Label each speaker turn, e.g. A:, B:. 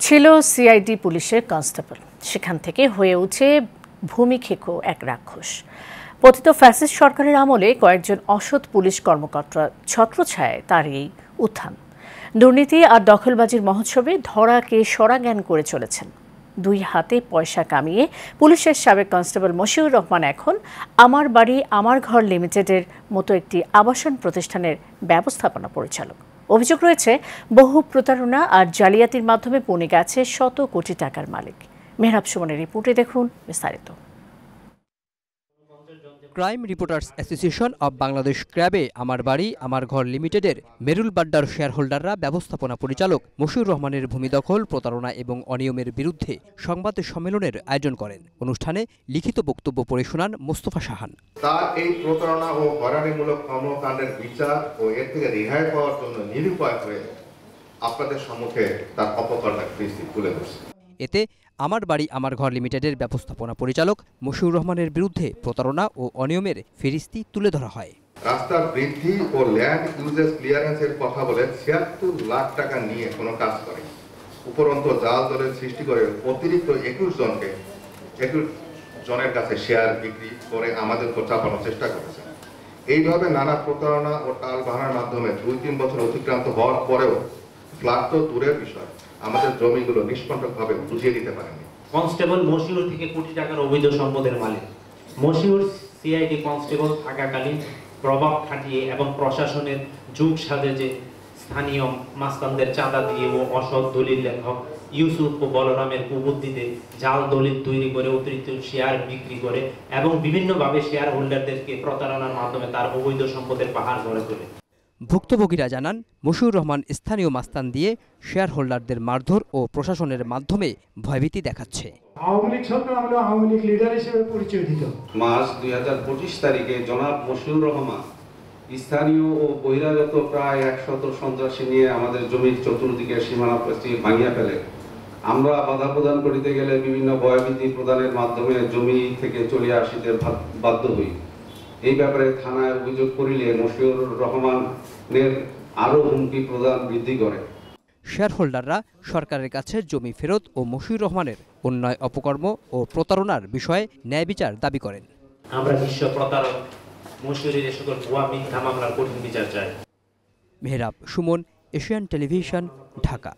A: ছিল সিআইডি পুলিশের কনস্টেবল, সেখান থেকে হয়ে উঠে ভূমিক্ষেকো এক রাক্ষস। পতিত ফ্যাসিস্ট সরকারের আমলে কয়েকজন অসৎ পুলিশ কর্মকর্তা ছত্রছায়ায় তার এই উত্থান। দুর্নীতি আর দখলবাজির মহোৎসবে ধরাকে সরা জ্ঞান করে চলেছেন। দুই হাতে পয়সা কামিয়ে পুলিশের সাবেক কনস্টেবল মশিউর রহমান এখন আমার বাড়ি আমার ঘর লিমিটেডের মতো একটি আবাসন প্রতিষ্ঠানের ব্যবস্থাপনা পরিচালক। অভিযোগ রয়েছে, বহু প্রতারণা আর জালিয়াতির মাধ্যমে বনে গেছে শত কোটি টাকার মালিক। মেহরাব সুমনের রিপোর্টে দেখুন বিস্তারিত।
B: Crime reporters association of Bangladesh ক্র্যাবে আমার বাড়ি আমার ঘর লিমিটেডের মেরুল বাড্ডার শেয়ার হোল্ডাররা ব্যবস্থাপনা পরিচালক মশিউর রহমানের ভূমি দখল, প্রতারণা এবং অনিয়মের বিরুদ্ধে সংবাদ সম্মেলনের আয়োজন করেন। অনুষ্ঠানে লিখিত বক্তব্য পড়ে শোনান মোস্তফা শাহান।
C: তার এই প্রতারণা ও হয়রানিমূলক কর্মকাণ্ডের বিচার ও এর থেকে রেহাই পাওয়ার জন্য নিরুপায় হয়ে আপনাদের সম্মুখে তার অপকর্মের ফিরিস্তি তুলে ধরছে।
B: এতে আমার বাড়ি আমার ঘর লিমিটেডের ব্যবস্থাপনা পরিচালক মশিউর রহমানের বিরুদ্ধে প্রতারণা ও অনিয়মের ফিরিস্তি তুলে ধরা হয়।
C: রাস্তার বৃদ্ধি ও ল্যান্ড ইউজেস ক্লিয়ারেন্সের কথা বলে ৭৬ লাখ টাকা নিয়ে কোনো কাজ করে, উপরন্ত জাল দলের সৃষ্টি করে অতিরিক্ত ২১ জনের কাছে শেয়ার বিক্রি করে আমাদের উপর চাপানোর চেষ্টা করেছে। এইভাবে নানা প্রতারণা ও টাল বাহানার মাধ্যমে ২-৩ বছর অতিক্রান্ত হওয়ার পরেও ফ্ল্যাট তো দূরের বিষয়, আমাদের জমিগুলো নিষ্কণ্টকভাবে বুঝিয়ে দিতে পারেনি।
D: কনস্টেবল মশিউর থেকে কোটি টাকার অবৈধ সম্পদের মালিক। মশিউর সিআইডি কনস্টেবল থাকাকালীন প্রভাব খাটিয়ে এবং প্রশাসনের যুগ সাজে স্থানীয় মাস্তানদের চাঁদা দিয়ে ও অসৎ দলিল লেখক ইউসুফ ও বলরামের কুবুদ্ধিতে জাল দলিল তৈরি করে অতিরিক্ত শেয়ার বিক্রি করে এবং বিভিন্নভাবে শেয়ার হোল্ডারদেরকে প্রতারণার মাধ্যমে তার অবৈধ সম্পদের পাহাড় গড়ে তোলে।
B: ভুক্তভোগীরা জানান, মশিউর রহমান স্থানীয় মাস্তান দিয়ে শেয়ার হোল্ডারদের মারধর ও প্রশাসনের মাধ্যমে ভয়ভীতি দেখাচ্ছে।
E: মার্চ ২০২৫ তারিখে জনাব মশিউর রহমান স্থানীয় ও বহিরাগত প্রায় ১০০ সন্ত্রাসী নিয়ে আমাদের জমির চতুর্দিকে সীমানা ভাঙিয়া ফেলে। আমরা বাধা প্রদান করিতে গেলে বিভিন্ন ভয়ভীতি প্রদানের মাধ্যমে জমি থেকে চলে আসিতে বাধ্য হই। এই ব্যাপারে থানায় অভিযোগ করিলে মশিউর রহমানের আরও হুমকি প্রদান বৃদ্ধি করে।
B: শেয়ার হোল্ডাররা সরকারের কাছে জমি ফেরত ও মশিউর রহমানের অন্যায় অপকর্ম ও প্রতারণার বিষয়ে ন্যায় বিচার দাবি করেন।
D: আমরা বিশ্ব প্রতারক মশিউরের এ সকল ভুয়া মিথ্যা মামলার কঠিন বিচার চাই।
B: Mehrab Suman, Asian television, Dhaka.